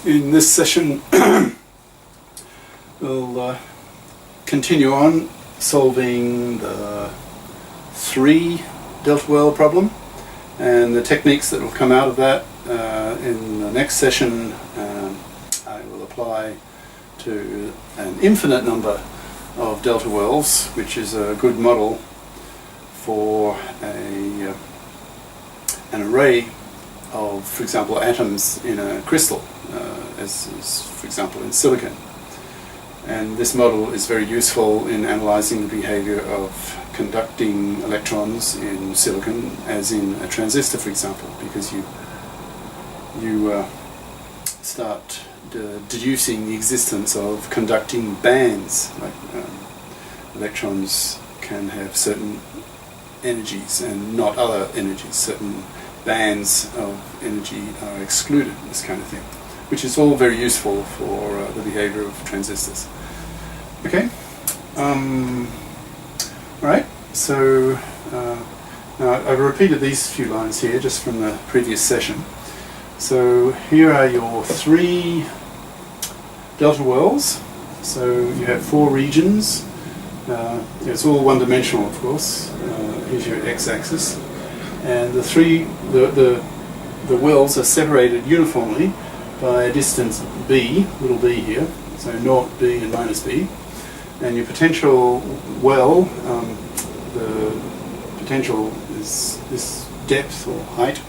In this session we'll continue on solving the 3 delta world problem and the techniques that will come out of that. In the next session I will apply to an infinite number of delta worlds, which is a good model for an array of, for example, atoms in a crystal, as is, for example, in silicon. And this model is very useful in analyzing the behavior of conducting electrons in silicon, as in a transistor, for example, because you start deducing the existence of conducting bands. Like electrons can have certain energies and not other energies. Certain bands of energy are excluded, this kind of thing, which is all very useful for the behavior of transistors. Okay, right, so now I've repeated these few lines here just from the previous session. So here are your 3 delta worlds. So you have 4 regions. It's all one-dimensional, of course. Here's your x-axis. And the worlds are separated uniformly by a distance b, little b here, so naught b and minus b. And your potential well, the potential is this depth or height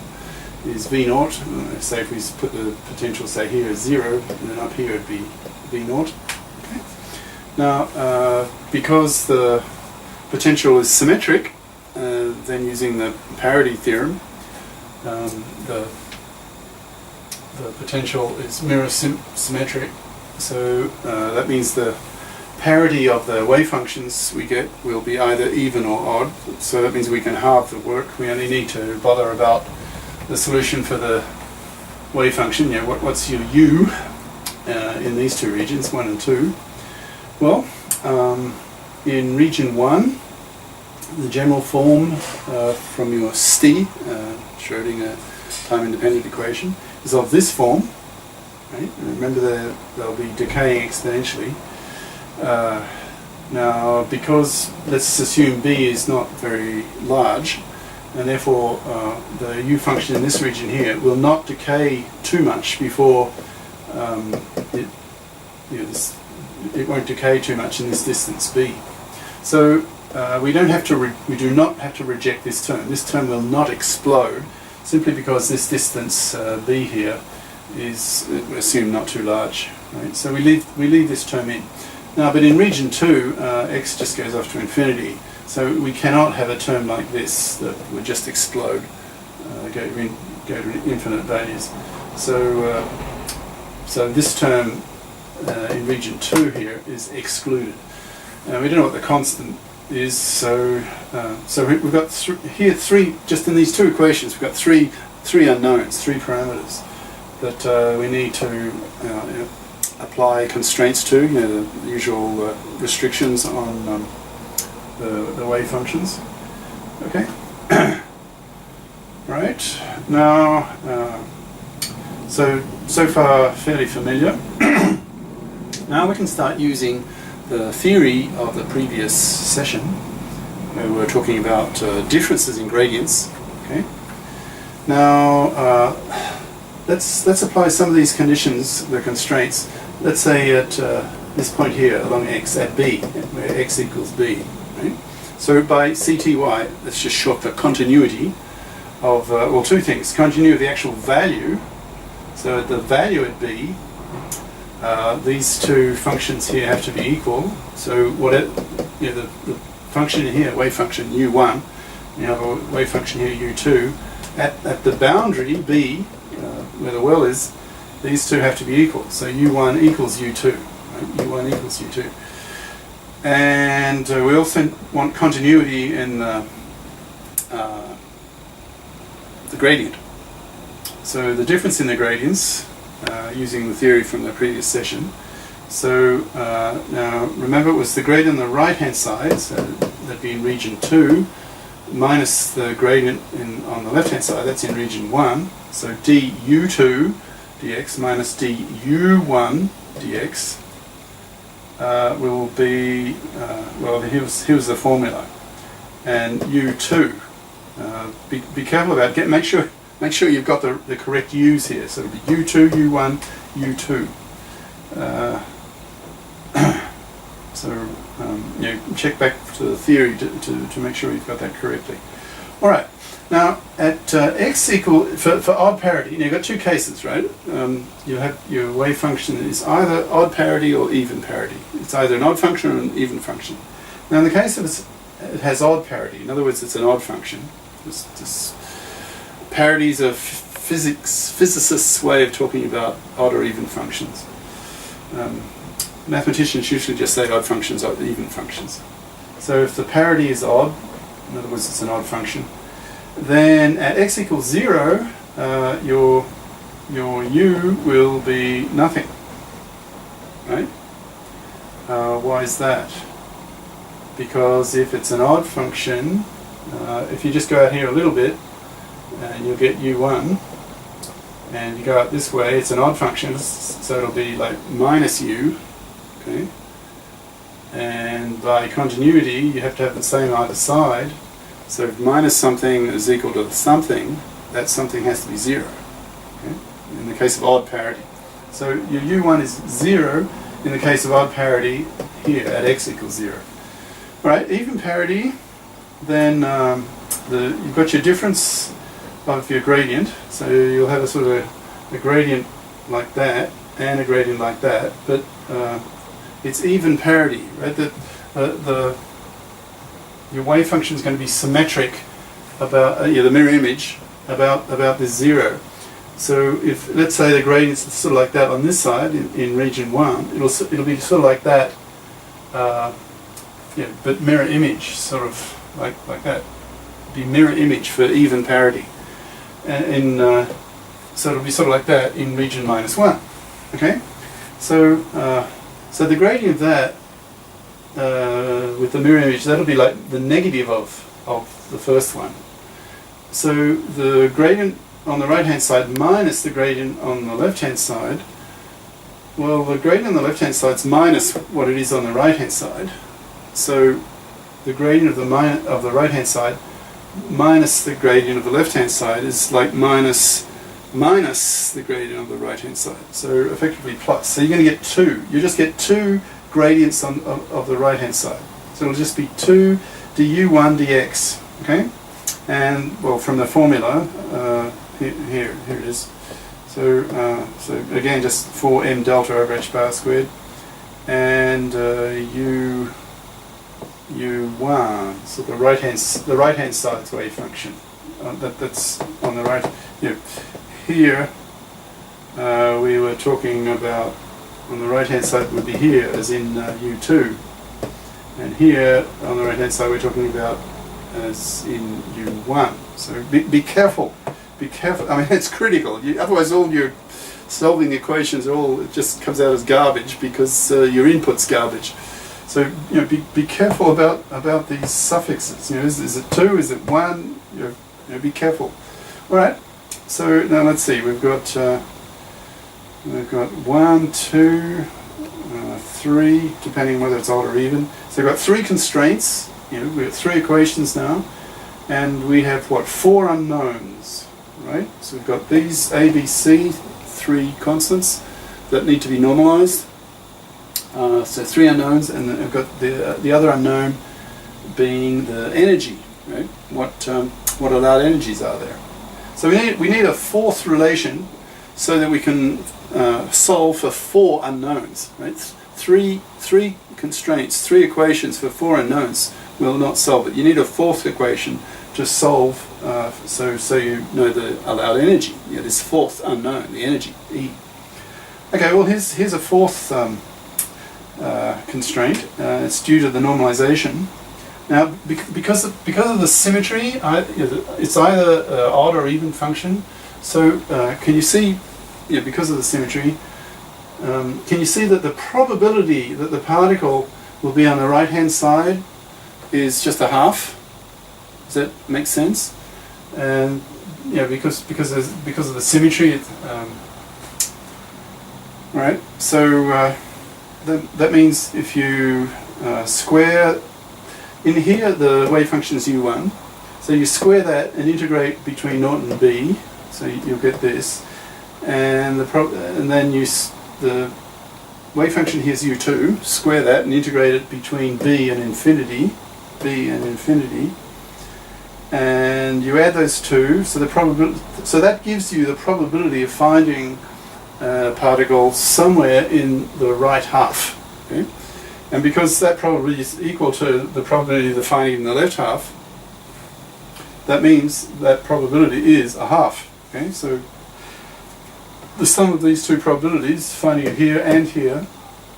is v naught. Say if we put the potential, say here as 0, and then up here it'd be v naught. Okay. Now, because the potential is symmetric, then using the parity theorem, the potential is mirror symmetric. So that means the parity of the wave functions we get will be either even or odd. So that means we can halve the work. We only need to bother about the solution for the wave function. Yeah, what's your u in these 2 regions, 1 and 2? Well, in region 1, the general form from your STI, Schrödinger time-independent equation, is of this form. Right? Remember, they'll be decaying exponentially. Now, because let's assume b is not very large, and therefore the u function in this region here will not decay too much before it won't decay too much in this distance b. So we do not have to reject this term. This term will not explode simply because this distance b here is, we assume, not too large. Right? So we leave this term in. Now, but in region 2, x just goes off to infinity. So we cannot have a term like this that would just explode, go to infinite values. So so this term in region 2 here is excluded. We don't know what the constant is, so we've got here 3, just in these 2 equations, we've got three unknowns, 3 parameters that we need to apply constraints to, the usual restrictions on the wave functions. Okay. Right. Now, so far fairly familiar. Now we can start using the theory of the previous session, where we were talking about differences in gradients. Okay. Now let's apply some of these conditions, the constraints. Let's say at this point here along x at b, where x equals b. Right? So by CTY, that's just short for continuity of, well, 2 things. Continuity of the actual value. So at the value at b, these 2 functions here have to be equal. So the function here, wave function u1, you have a wave function here u2. At the boundary b, where the well is, these 2 have to be equal. So u1 equals u2. Right? u1 equals u2. And we also want continuity in the gradient. So the difference in the gradients, using the theory from the previous session. So now remember, it was the gradient on the right hand side, so that'd be in region 2, minus the gradient on the left hand side, that's in region 1. So du2 dx minus du1 dx will be, well, here's the formula. And u2, be careful about, make sure you've got the correct u's here. So it'll be u2, u1, u2. So check back to the theory to make sure you've got that correctly. All right. Now at x equal for odd parity, you've got two cases, right? You have your wave function is either odd parity or even parity. It's either an odd function or an even function. Now in the case of it has odd parity. In other words, it's an odd function. This parity is a physicists' way of talking about odd or even functions. Mathematicians usually just say odd functions or even functions. So if the parity is odd, in other words, it's an odd function, then at x equals 0, your u will be nothing, right? Why is that? Because if it's an odd function, if you just go out here a little bit, and you'll get u1, and you go out this way, it's an odd function, so it'll be like minus u, okay? And by continuity, you have to have the same either side. So if minus something is equal to something, that something has to be 0, okay? In the case of odd parity. So your u1 is 0 in the case of odd parity here at x equals 0. All right, even parity, then you've got your difference of your gradient. So you'll have a sort of a gradient like that and a gradient like that, but it's even parity, right? Your wave function is going to be symmetric about the mirror image about this 0. So if let's say the gradient's sort of like that on this side in region 1, it'll be sort of like that, but mirror image, sort of like that. Be mirror image for even parity, and so it'll be sort of like that in region -1. Okay, so the gradient of that with the mirror image, that'll be like the negative of the first one. So the gradient on the right hand side minus the gradient on the left hand side, well, the gradient on the left hand side is minus what it is on the right hand side. So the gradient of the right hand side minus the gradient of the left hand side is like minus the gradient of the right hand side. So effectively plus. So you're going to get 2. You just get 2 gradients of the right hand side. So it'll just be 2 du1 dx. Okay? And well, from the formula, here it is. So again, just 4m delta over h bar squared, and u1. So the right hand side's wave function. That's on the right. Here we were talking about on the right hand side would be here, as in u2, and here on the right hand side we're talking about as in u1. So be careful. Be careful. I mean, it's critical. Otherwise, all your solving equations it just comes out as garbage because your input's garbage. So be careful about these suffixes. Is it 2? Is it 1? Be careful. All right. So now let's see. We've got 1, 2, 3, depending whether it's odd or even. So we've got 3 constraints. We've got 3 equations now, and we have what, 4 unknowns, right? So we've got these A, B, C, 3 constants that need to be normalized. So 3 unknowns, and then I've got the other unknown being the energy, right? What allowed energies are there? So we need a 4th relation so that we can solve for 4 unknowns, right? Three constraints, 3 equations for 4 unknowns will not solve it. You need a 4th equation to solve, so you know the allowed energy. This 4th unknown, the energy, E. Okay, well here's a 4th constraint. It's due to the normalization. Now, because of the symmetry, it's either odd or even function. So can you see, because of the symmetry, can you see that the probability that the particle will be on the right-hand side is just a half? Does that make sense? And because of the symmetry, Right, so that means if you square, in here the wave function is u1, so you square that and integrate between 0 and b, so you'll get this, and then the wave function here is u2, square that and integrate it between b and infinity, and you add those two, so that gives you the probability of finding particle somewhere in the right half. Okay? And because that probability is equal to the probability of the finding in the left half, that means that probability is a half. Okay? So the sum of these two probabilities, finding it here and here,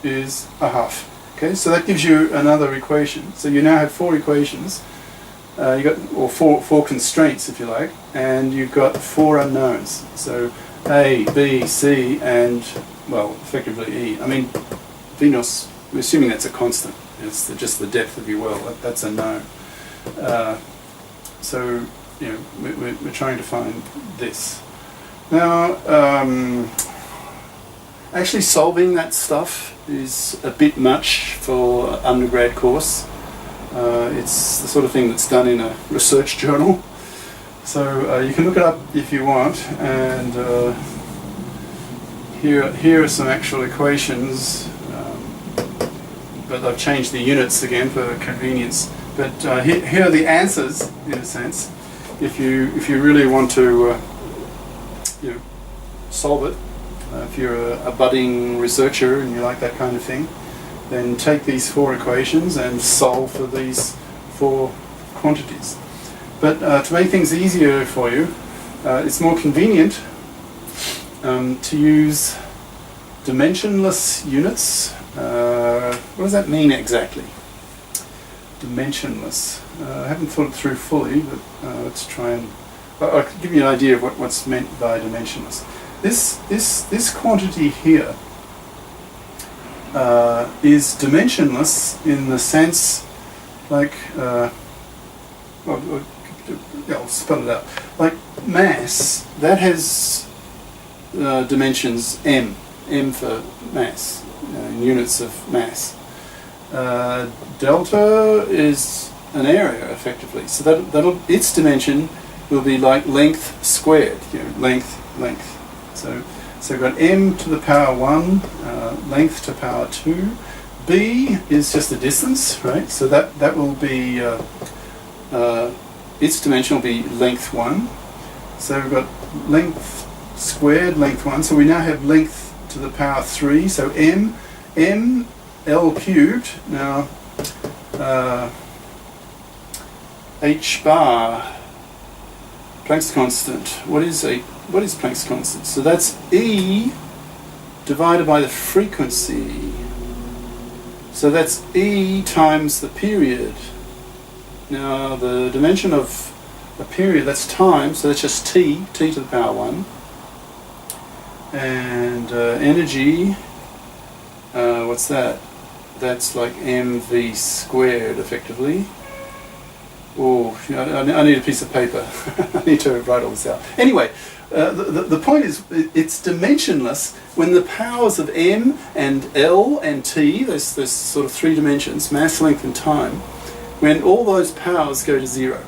is a half. Okay? So that gives you another equation. So you now have 4 equations, or four constraints if you like, and you've got 4 unknowns. So A, B, C, and, well, effectively E. I mean, Venus, we're assuming that's a constant. It's just the depth of your well. That's a known. So, you know, we're trying to find this. Now, actually solving that stuff is a bit much for an undergrad course. It's the sort of thing that's done in a research journal. So you can look it up if you want, and here are some actual equations, but I've changed the units again for convenience. But here are the answers, in a sense, if you really want to you know, solve it. If you're a budding researcher and you like that kind of thing, then take these 4 equations and solve for these 4 quantities. But to make things easier for you, it's more convenient to use dimensionless units. What does that mean exactly? Dimensionless. I haven't thought it through fully, but let's try and... I'll give you an idea of what's meant by dimensionless. This quantity here is dimensionless in the sense, like, I'll spell it out. Like mass, that has dimensions m for mass, in units of mass. Delta is an area, effectively. So its dimension will be like length squared, you know, length. So we've got m to the power 1, length to power 2. B is just the distance, right? So that will be, its dimension will be length 1. So we've got length squared, length 1. So we now have length to the power 3. So m L cubed. Now, h bar, Planck's constant. What is Planck's constant? So that's E divided by the frequency. So that's E times the period. Now the dimension of a period, that's time, so that's just t to the power 1. And energy, what's that? That's like mv squared, effectively. Oh, I need a piece of paper. I need to write all this out. Anyway, the point is, it's dimensionless when the powers of m and l and t, there's sort of 3 dimensions, mass, length and time, when all those powers go to 0.